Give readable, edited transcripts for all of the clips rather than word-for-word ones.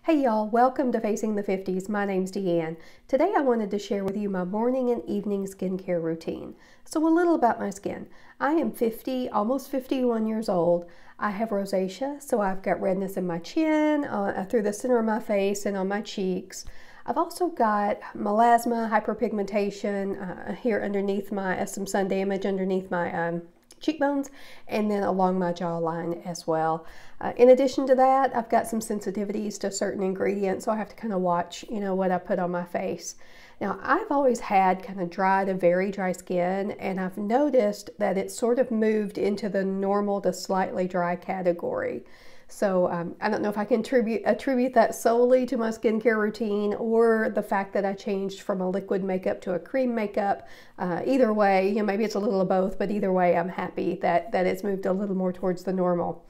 Hey y'all, welcome to Facing the 50s. My name's Deanne. Today I wanted to share with you my morning and evening skincare routine. So a little about my skin. I am 50, almost 51 years old. I have rosacea, so I've got redness in my chin, through the center of my face and on my cheeks. I've also got melasma, hyperpigmentation here underneath some sun damage underneath my cheekbones, and then along my jawline as well. In addition to that, I've got some sensitivities to certain ingredients, so I have to kind of watch, what I put on my face. Now, I've always had kind of dry to very dry skin, and I've noticed that it's sort of moved into the normal to slightly dry category. So I don't know if I can attribute that solely to my skincare routine or the fact that I changed from a liquid makeup to a cream makeup. Either way, maybe it's a little of both, but either way, I'm happy that it's moved a little more towards the normal.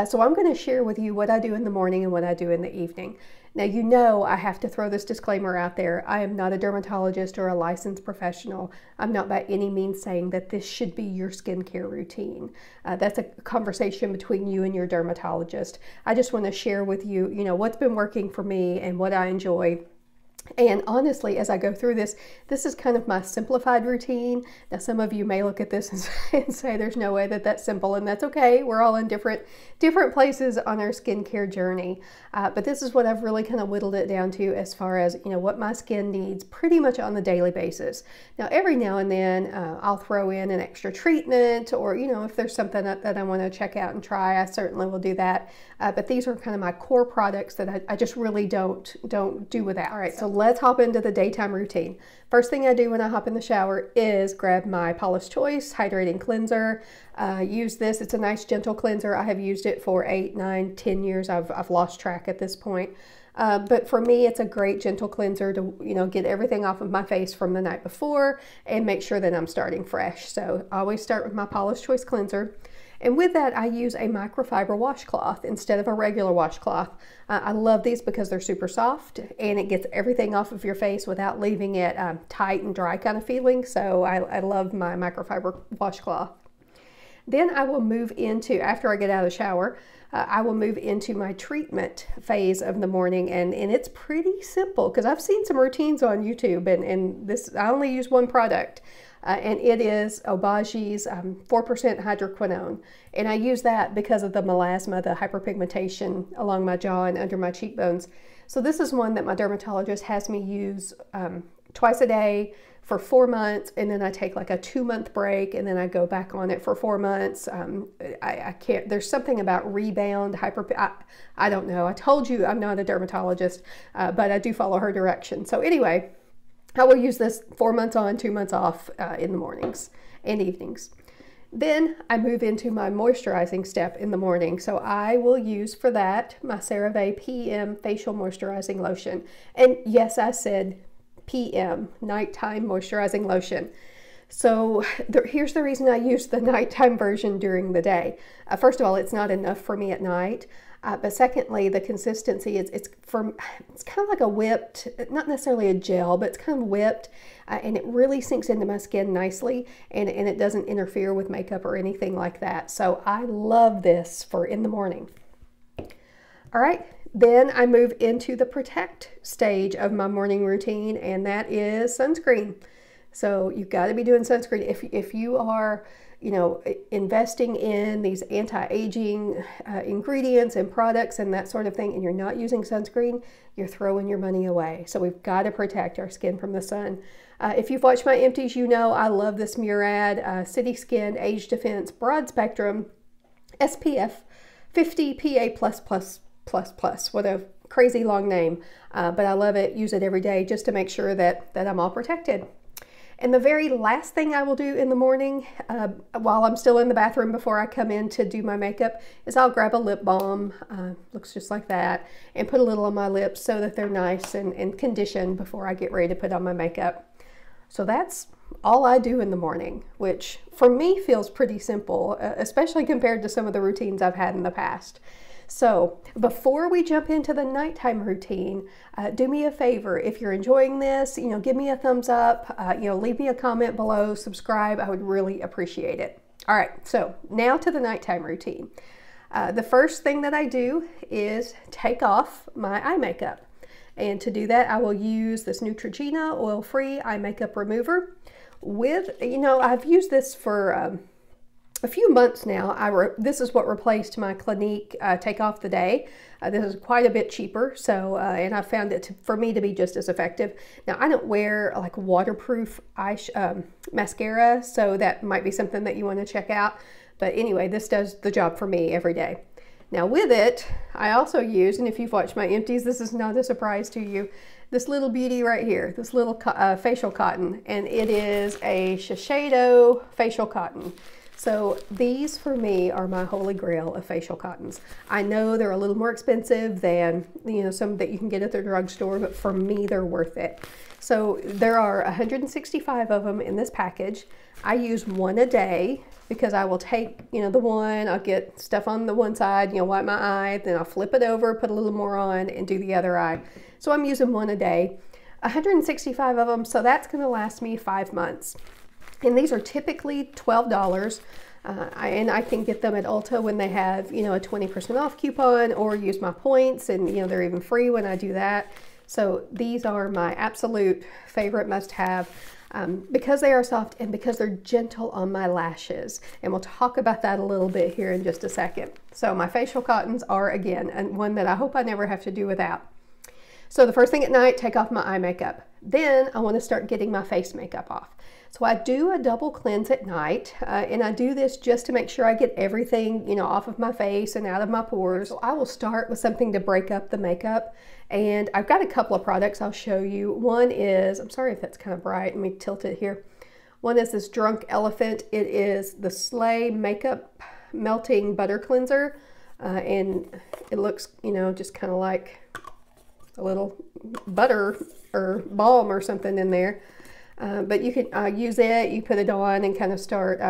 So I'm going to share with you what I do in the morning and what I do in the evening. Now, I have to throw this disclaimer out there. I am not a dermatologist or a licensed professional. I'm not by any means saying that this should be your skincare routine. That's a conversation between you and your dermatologist. I just want to share with you, what's been working for me and what I enjoy. And honestly, as I go through this is kind of my simplified routine. Now, some of you may look at this and say there's no way that that's simple, and that's okay. We're all in different places on our skincare journey. But this is what I've really kind of whittled it down to as far as, what my skin needs pretty much on the daily basis. Now, every now and then, I'll throw in an extra treatment or, if there's something that I want to check out and try, I certainly will do that. But these are kind of my core products that I just really don't do without. All right, so let's hop into the daytime routine. First thing I do when I hop in the shower is grab my Paula's Choice Hydrating Cleanser. Use this. It's a nice gentle cleanser. I have used it for 8, 9, 10 years. I've lost track at this point. But for me, it's a great gentle cleanser to, get everything off of my face from the night before and make sure that I'm starting fresh. So I always start with my Paula's Choice cleanser. And with that, I use a microfiber washcloth instead of a regular washcloth. I love these because they're super soft and it gets everything off of your face without leaving it tight and dry kind of feeling. So I love my microfiber washcloth. Then I will move into, after I get out of the shower, I will move into my treatment phase of the morning, and it's pretty simple because I've seen some routines on YouTube, and this, I only use one product. And it is Obagi's 4% Hydroquinone. And I use that because of the melasma, the hyperpigmentation along my jaw and under my cheekbones. So this is one that my dermatologist has me use twice a day for 4 months, and then I take like a 2-month break, and then I go back on it for 4 months. I can't, there's something about rebound, I don't know. I told you I'm not a dermatologist, but I do follow her direction. So anyway, I will use this 4 months on, 2 months off in the mornings and evenings. Then I move into my moisturizing step in the morning. So I will use for that my Cerave PM Facial Moisturizing Lotion. And yes, I said PM, nighttime moisturizing lotion. So here's the reason I use the nighttime version during the day. First of all, it's not enough for me at night. But secondly, the consistency, it's kind of like a whipped, not necessarily a gel, but it's kind of whipped, and it really sinks into my skin nicely, and it doesn't interfere with makeup or anything like that. So I love this for in the morning. All right, then I move into the protect stage of my morning routine, and that is sunscreen. So you've got to be doing sunscreen. If you are investing in these anti-aging ingredients and products and that sort of thing, and you're not using sunscreen, you're throwing your money away. So we've got to protect our skin from the sun. If you've watched my empties, I love this Murad City Skin Age Defense Broad Spectrum SPF 50 PA++++. What a crazy long name, but I love it. Use it every day just to make sure that I'm all protected. And the very last thing I will do in the morning, while I'm still in the bathroom before I come in to do my makeup, is I'll grab a lip balm, looks just like that, and put a little on my lips so that they're nice and conditioned before I get ready to put on my makeup. So that's all I do in the morning, which for me feels pretty simple, especially compared to some of the routines I've had in the past. So before we jump into the nighttime routine, do me a favor. If you're enjoying this, give me a thumbs up, leave me a comment below, subscribe. I would really appreciate it. All right, so now to the nighttime routine. The first thing that I do is take off my eye makeup. And to do that, I will use this Neutrogena oil-free eye makeup remover. I've used this for a few months now. This is what replaced my Clinique Take Off the Day. This is quite a bit cheaper, so and I found it for me to be just as effective. Now, I don't wear like waterproof mascara, so that might be something that you want to check out. But anyway, this does the job for me every day. Now with it, I also use, and if you've watched my empties, this is not a surprise to you, this little beauty right here, this little facial cotton, and it is a Shiseido facial cotton. So these for me are my holy grail of facial cottons. I know they're a little more expensive than some that you can get at the drugstore, but for me they're worth it. So there are 165 of them in this package. I use one a day because I will take the one, I'll get stuff on the one side, wipe my eye, then I'll flip it over, put a little more on, and do the other eye. So I'm using one a day. 165 of them, so that's going to last me 5 months. And these are typically $12, and I can get them at Ulta when they have, a 20% off coupon, or use my points, and they're even free when I do that. So these are my absolute favorite must-have because they are soft and because they're gentle on my lashes. And we'll talk about that a little bit here in just a second. So my facial cottons are, again, one that I hope I never have to do without. So the first thing at night, take off my eye makeup. Then I want to start getting my face makeup off. So I do a double cleanse at night, and I do this just to make sure I get everything, off of my face and out of my pores. So I will start with something to break up the makeup, and I've got a couple of products I'll show you. One is, I'm sorry if that's kind of bright, let me tilt it here. One is this Drunk Elephant. It is the Slaai Makeup Melting Butter Cleanser, and it looks, just kind of like a little butter or balm or something in there. But you can use it, you put it on and kind of start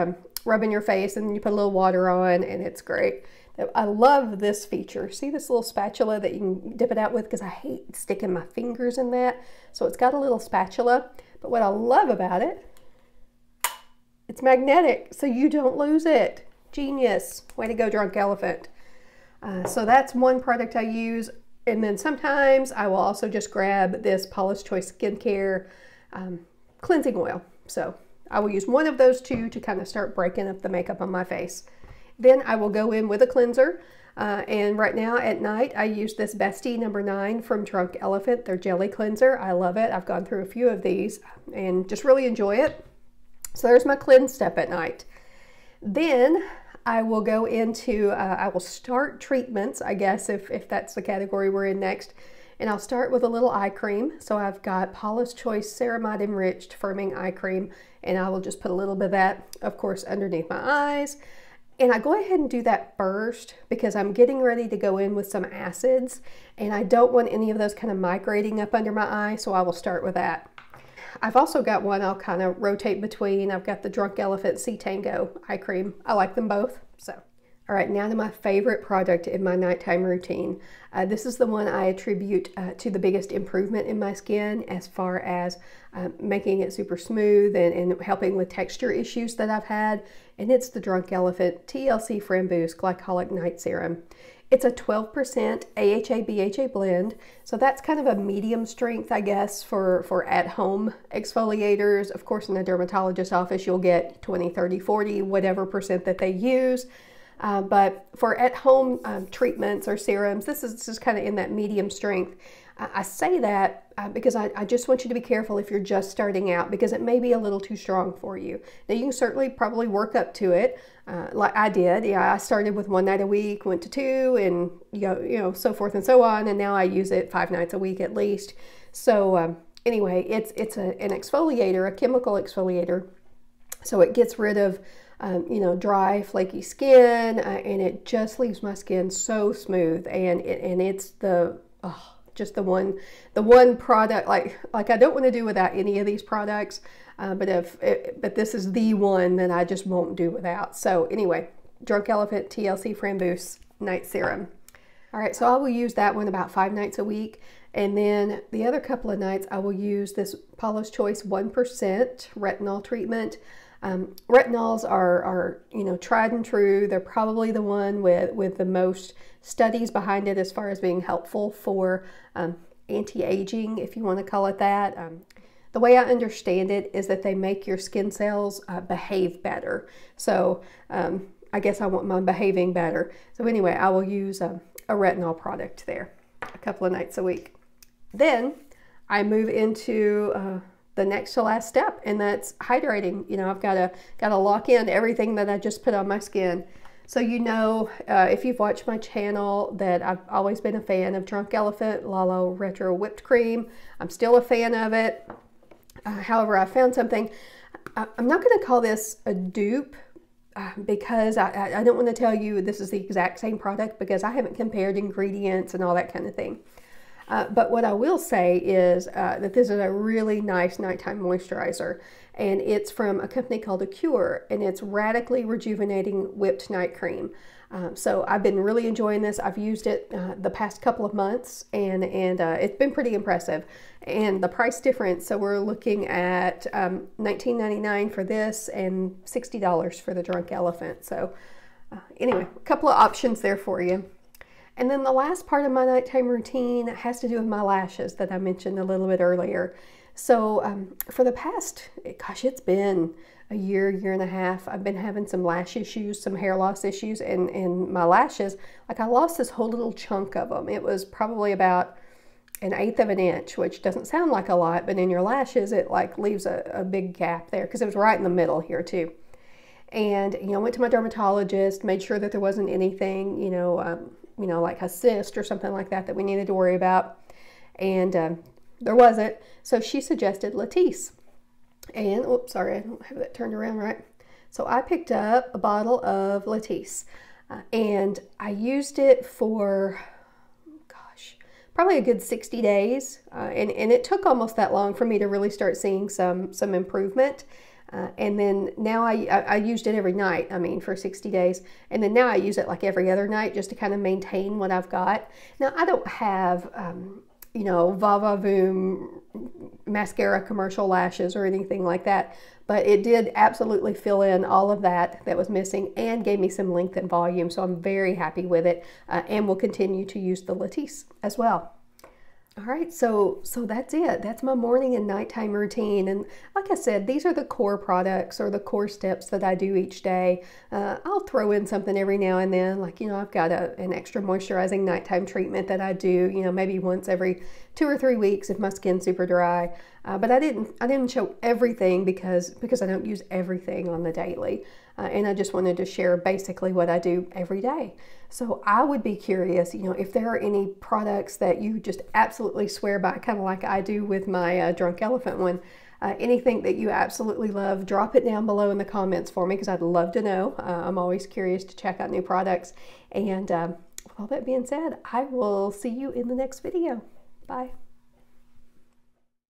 rubbing your face, and then you put a little water on, and it's great. I love this feature. See this little spatula that you can dip it out with, because I hate sticking my fingers in that. So it's got a little spatula, but what I love about it, it's magnetic, so you don't lose it. Genius. Way to go, Drunk Elephant. So that's one product I use, and then sometimes I will also just grab this Paula's Choice Skincare cleansing oil. So I will use one of those two to kind of start breaking up the makeup on my face. Then I will go in with a cleanser, and right now at night I use this Beste number 9 from Drunk Elephant, their jelly cleanser. I love it. I've gone through a few of these and just really enjoy it. So there's my cleanse step at night. Then I will go into, I will start treatments, I guess, if that's the category we're in next. And I'll start with a little eye cream. So I've got Paula's Choice Ceramide-Enriched Firming Eye Cream, and I will just put a little bit of that, of course, underneath my eyes. And I go ahead and do that first because I'm getting ready to go in with some acids, and I don't want any of those kind of migrating up under my eye, so I will start with that. I've also got one I'll kind of rotate between. I've got the Drunk Elephant Tango eye cream. I like them both, so. All right, now to my favorite product in my nighttime routine. This is the one I attribute to the biggest improvement in my skin as far as making it super smooth and helping with texture issues that I've had. And it's the Drunk Elephant T.L.C. Framboos Glycolic Night Serum. It's a 12% AHA/BHA blend, so that's kind of a medium strength, I guess, for at-home exfoliators. Of course, in a dermatologist's office, you'll get 20, 30, 40, whatever percent that they use. But for at-home treatments or serums, this is just kind of in that medium strength. I say that because I just want you to be careful if you're just starting out, because it may be a little too strong for you. Now, you can certainly probably work up to it, like I did. Yeah, I started with 1 night a week, went to 2, and so forth and so on, and now I use it 5 nights a week at least. So anyway, it's an exfoliator, a chemical exfoliator, so it gets rid of dry, flaky skin, and it just leaves my skin so smooth. And it's just the one product. Like I don't want to do without any of these products, but this is the one that I just won't do without. So anyway, Drunk Elephant T.L.C. Framboos Night Serum. All right, so I will use that one about 5 nights a week. And then the other couple of nights, I will use this Paula's Choice 1% retinol treatment. Retinols are you know, tried and true. They're probably the one with the most studies behind it as far as being helpful for anti-aging, if you want to call it that. The way I understand it is that they make your skin cells behave better. So I guess I want mine behaving better. So anyway, I will use a retinol product there a couple of nights a week. Then I move into the next to last step, and that's hydrating. You know, I've got to lock in everything that I just put on my skin. So you know, if you've watched my channel, that I've always been a fan of Drunk Elephant Lala Retro Whipped Cream. I'm still a fan of it. However, I found something. I'm not going to call this a dupe because I don't want to tell you this is the exact same product, because I haven't compared ingredients and all that kind of thing. But what I will say is that this is a really nice nighttime moisturizer, and it's from a company called Acure, and it's Radically Rejuvenating Whipped Night Cream. So I've been really enjoying this. I've used it the past couple of months, and it's been pretty impressive. And the price difference, so we're looking at $19.99 for this and $60 for the Drunk Elephant. So anyway, a couple of options there for you. And then the last part of my nighttime routine has to do with my lashes that I mentioned a little bit earlier. So for the past, gosh, it's been a year and a half, I've been having some lash issues, some hair loss issues, and my lashes, like I lost this whole little chunk of them. It was probably about 1/8 of an inch, which doesn't sound like a lot, but in your lashes, it like leaves a big gap there, because it was right in the middle here too. And, you know, went to my dermatologist, made sure that there wasn't anything, you know, like a cyst or something like that we needed to worry about. And there wasn't. So she suggested Latisse. And, oops, sorry, I don't have that turned around right. So I picked up a bottle of Latisse, and I used it for, gosh, probably a good 60 days. And it took almost that long for me to really start seeing some improvement. And then now I used it every night, I mean, for 60 days. And then now I use it like every other night just to kind of maintain what I've got. Now, I don't have, you know, Va-Va-Voom mascara commercial lashes or anything like that. But it did absolutely fill in all of that was missing and gave me some length and volume. So I'm very happy with it, and will continue to use the Latisse as well. All right, so that's it. That's my morning and nighttime routine. And like I said, these are the core products or the core steps that I do each day. I'll throw in something every now and then, like, you know, I've got an extra moisturizing nighttime treatment that I do, you know, maybe once every 2 or 3 weeks if my skin's super dry. But I didn't show everything because I don't use everything on the daily. And I just wanted to share basically what I do every day. So I would be curious, you know, if there are any products that you just absolutely swear by, kind of like I do with my Drunk Elephant one. Anything that you absolutely love, drop it down below in the comments for me, because I'd love to know. I'm always curious to check out new products. And with all that being said, I will see you in the next video. Bye.